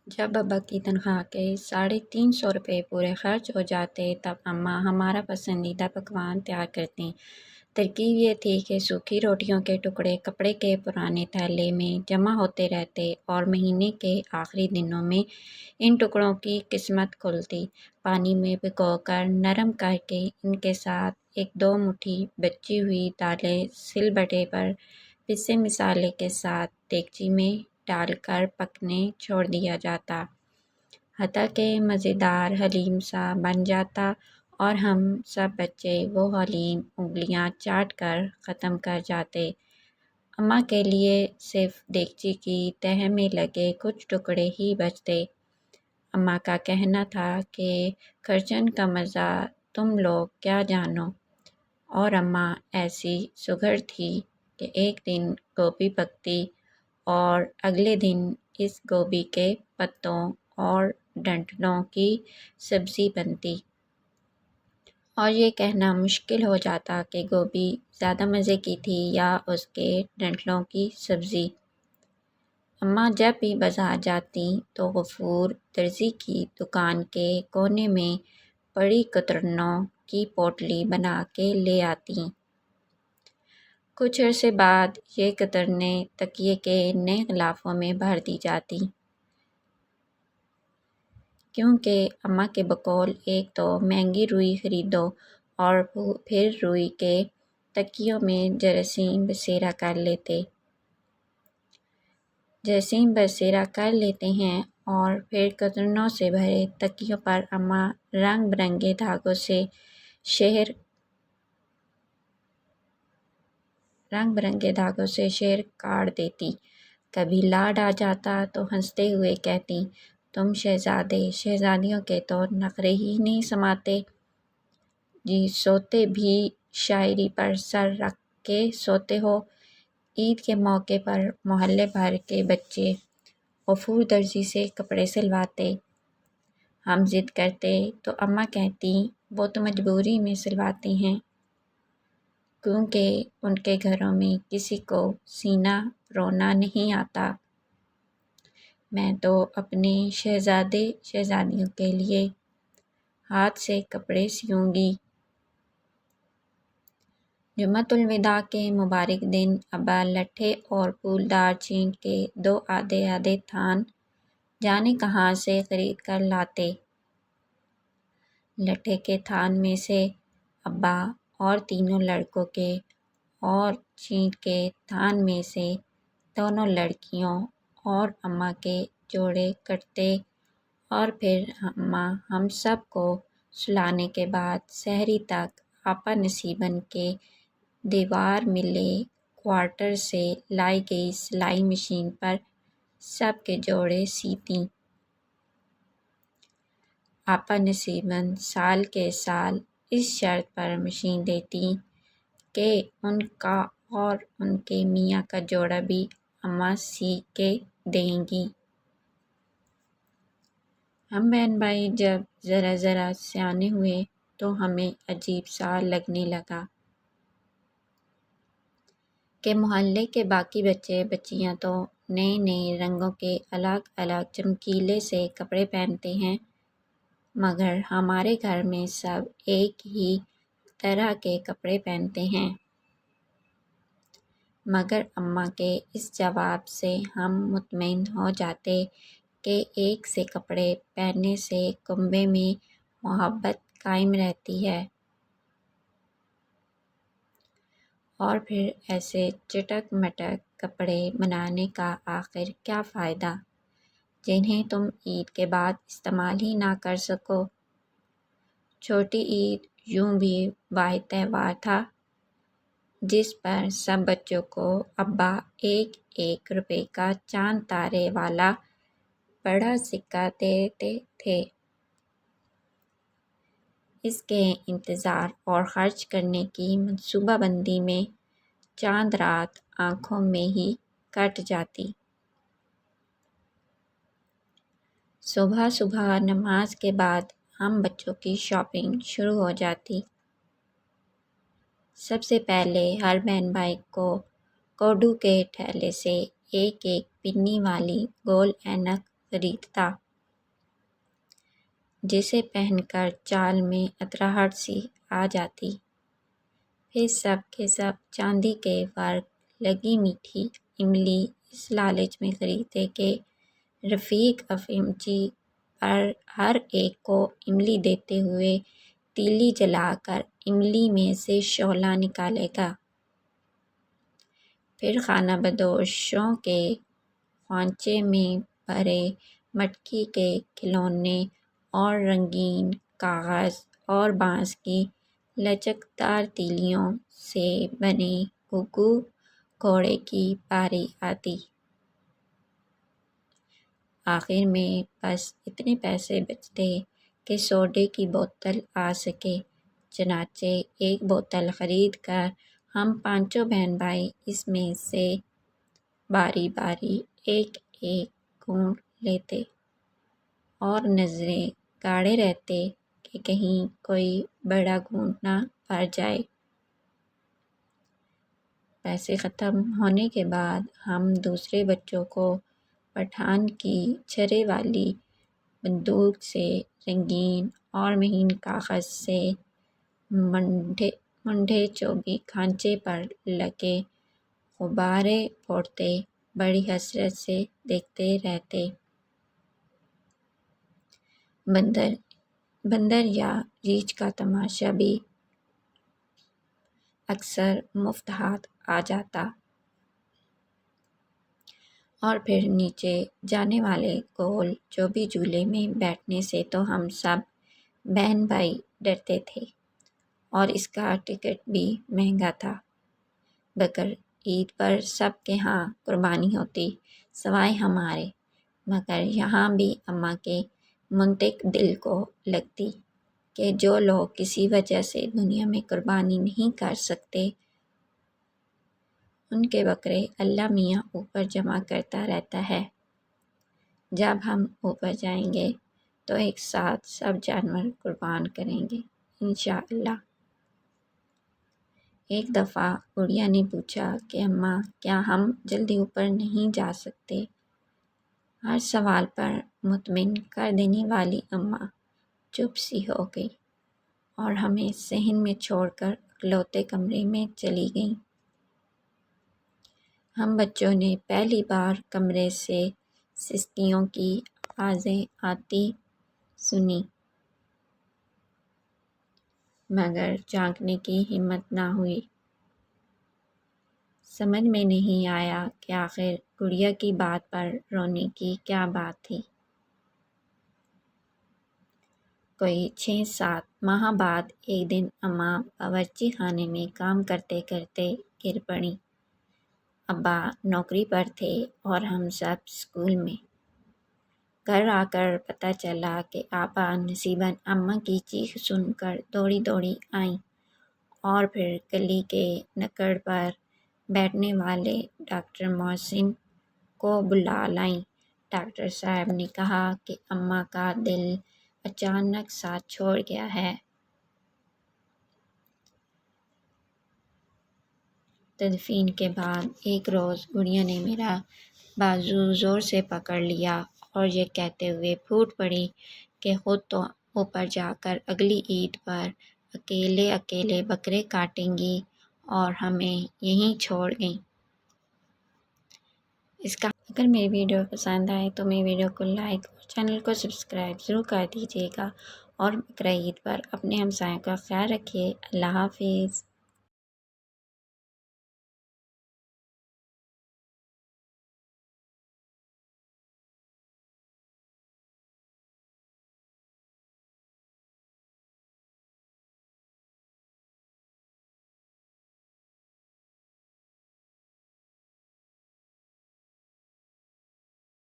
جب ابا کی تنخواہ کے 350 روپے پورے خرچ ہو جاتے تب اماں ہمارا پسندیدہ پکوان تیار کرتیں۔ ترکیب یہ تھی کہ سوکھی روٹیوں کے ٹکڑے کپڑے کے پرانے تھیلے میں جمع ہوتے رہتے اور مہینے کے آخری دنوں میں ان ٹکڑوں کی قسمت کھلتی۔ پانی میں بھگو کر نرم کر کے ان کے ساتھ 1-2 مٹھی بچی ہوئی دالیں سل بٹے پر پسے مسالے کے ساتھ دیگچی میں ڈال کر پکنے چھوڑ دیا جاتا، حتیٰ کہ مزیدار حلیم سا بن جاتا اور ہم سب بچے وہ حلیم انگلیاں چاٹ کر ختم کر جاتے۔ اماں کے لیے صرف دیگچی کی تہہ میں لگے کچھ ٹکڑے ہی بچتے۔ اماں کا کہنا تھا کہ خرچن کا مزہ تم لوگ کیا جانو، اور اماں ایسی سگھڑ تھی کہ ایک دن گوبھی پکتی اور اگلے دن اس گوبھی کے پتوں اور ڈنٹلوں کی سبزی بنتی، اور یہ کہنا مشکل ہو جاتا کہ گوبھی زیادہ مزے کی تھی یا اس کے ڈنٹلوں کی سبزی۔ اماں جب بھی بازار جاتیں تو غفور درزی کی دکان کے کونے میں پڑی کترنوں کی پوٹلی بنا کے لے آتیں۔ کچھ عرصے بعد یہ کترنیں تکیے کے نئے غلافوں میں بھر دی جاتیں، کیونکہ اماں کے بقول ایک تو مہنگی روئی خریدو اور پھر روئی کے تکیوں میں جراثیم بسیرا کر لیتے ہیں، اور پھر کترنوں سے بھرے تکیوں پر اماں رنگ برنگے دھاگوں سے شہر کاڑ دیتی۔ کبھی لاڈ آ جاتا تو ہنستے ہوئے کہتیں، تم شہزادیوں کے تو نخرے ہی نہیں سماتے جی، سوتے بھی شاعری پر سر رکھ کے سوتے ہو۔ عید کے موقع پر محلے بھر کے بچے غفور درزی سے کپڑے سلواتے۔ ہم ضد کرتے تو اماں کہتیں وہ تو مجبوری میں سلواتے ہیں، کیونکہ ان کے گھروں میں کسی کو سینا پرونا نہیں آتا۔ میں تو اپنے شہزادیوں کے لیے ہاتھ سے کپڑے سیوں گی۔ جمعۃ الوداع کے مبارک دن ابا لٹھے اور پھولدار چینٹ کے 2 آدھے تھان جانے کہاں سے خرید کر لاتے۔ لٹھے کے تھان میں سے ابا اور تینوں لڑکوں کے، اور چینٹ کے تھان میں سے دونوں لڑکیوں اور اماں کے جوڑے کٹتے، اور پھر اماں ہم سب کو سلانے کے بعد سحری تک آپا نصیبن کے دیوار ملے کوارٹر سے لائی گئی سلائی مشین پر سب کے جوڑے سیتیں۔ آپا نصیبن سال کے سال اس شرط پر مشین دیتیں کہ ان کا اور ان کے میاں کا جوڑا بھی اماں سی کے دیں گی۔ ہم بہن بھائی جب ذرا سیانے ہوئے تو ہمیں عجیب سا لگنے لگا کہ محلے کے باقی بچے بچیاں تو نئے رنگوں کے الگ الگ چمکیلے سے کپڑے پہنتے ہیں، مگر ہمارے گھر میں سب ایک ہی طرح کے کپڑے پہنتے ہیں۔ مگر اماں کے اس جواب سے ہم مطمئن ہو جاتے کہ ایک سے کپڑے پہننے سے کنبے میں محبت قائم رہتی ہے، اور پھر ایسے چٹک مٹک کپڑے بنانے کا آخر کیا فائدہ جنہیں تم عید کے بعد استعمال ہی نہ کر سکو۔ چھوٹی عید یوں بھی واحد تہوار تھا جس پر سب بچوں کو ابا 1 روپے کا چاند تارے والا بڑا سکہ دیتے تھے۔ اس کے انتظار اور خرچ کرنے کی منصوبہ بندی میں چاند رات آنکھوں میں ہی کٹ جاتی۔ صبح نماز کے بعد ہم بچوں کی شاپنگ شروع ہو جاتی۔ سب سے پہلے ہر بہن بھائی کو کوڈو کے ٹھیلے سے ایک پنی والی گول اینک خریدتا، جسے پہن کر چال میں اطراہٹ سی آ جاتی۔ پھر سب کے سب چاندی کے ورق لگی میٹھی املی اس لالچ میں خریدتے کہ رفیق افنچی پر ہر ایک کو املی دیتے ہوئے تیلی جلا کر املی میں سے شعلہ نکالے گا۔ پھر خانہ بدوشوں کے خوانچے میں بھرے مٹکی کے کھلونے اور رنگین کاغذ اور بانس کی لچکدار تیلیوں سے بنے گھگو گھوڑے کی باری آتی۔ آخر میں بس اتنے پیسے بچتے کہ سوڈے کی بوتل آ سکے، چنانچہ ایک بوتل خرید کر ہم پانچوں بہن بھائی اس میں سے باری باری ایک ایک گھونٹ لیتے اور نظریں گاڑے رہتے کہ کہیں کوئی بڑا گھونٹ نہ بھر جائے۔ پیسے ختم ہونے کے بعد ہم دوسرے بچوں کو پٹھان کی چھرے والی بندوق سے رنگین اور مہین کاغذ سے منڈھے چوبی کھانچے پر لگے غبارے پھوڑتے بڑی حسرت سے دیکھتے رہتے۔ بندر یا ریچھ کا تماشا بھی اکثر مفت ہاتھ آ جاتا اور پھر نیچے جانے والے گول چوبی جھولے میں بیٹھنے سے تو ہم سب بہن بھائی ڈرتے تھے، اور اس کا ٹکٹ بھی مہنگا تھا۔ بقرعید پر سب کے ہاں قربانی ہوتی سوائے ہمارے، مگر یہاں بھی اماں کے منطق دل کو لگتی کہ جو لوگ کسی وجہ سے دنیا میں قربانی نہیں کر سکتے، ان کے بکرے اللہ میاں اوپر جمع کرتا رہتا ہے۔ جب ہم اوپر جائیں گے تو ایک ساتھ سب جانور قربان کریں گے انشاءاللہ۔ ایک دفعہ گڑیا نے پوچھا کہ اماں کیا ہم جلدی اوپر نہیں جا سکتے؟ ہر سوال پر مطمئن کر دینے والی اماں چپ سی ہو گئی اور ہمیں صحن میں چھوڑ کر اکلوتے کمرے میں چلی گئیں۔ ہم بچوں نے پہلی بار کمرے سے سسکیوں کی آوازیں آتی سنی، مگر جھانکنے کی ہمت نہ ہوئی۔ سمجھ میں نہیں آیا کہ آخر گڑیا کی بات پر رونے کی کیا بات تھی۔ کوئی 6-7 ماہ بعد ایک دن اماں باورچی خانے میں کام کرتے کرتے گر پڑیں۔ ابا نوکری پر تھے اور ہم سب اسکول میں۔ گھر آ کر پتہ چلا کہ آپا نصیباً اماں کی چیخ سن کر دوڑی دوڑی آئیں اور پھر گلی کے نکڑ پر بیٹھنے والے ڈاکٹر محسن کو بلا لائیں۔ ڈاکٹر صاحب نے کہا کہ اماں کا دل اچانک ساتھ چھوڑ گیا ہے۔ تدفین کے بعد ایک روز گڑیا نے میرا بازو زور سے پکڑ لیا اور یہ کہتے ہوئے پھوٹ پڑی کہ خود تو اوپر جا کر اگلی عید پر اکیلے اکیلے بکرے کاٹیں گی اور ہمیں یہیں چھوڑ گئیں۔ اگر میری ویڈیو پسند آئے تو میری ویڈیو کو لائک اور چینل کو سبسکرائب ضرور کر دیجیے گا، اور بقرعید پر اپنے ہمسایوں کا خیال رکھیے۔ اللہ حافظ۔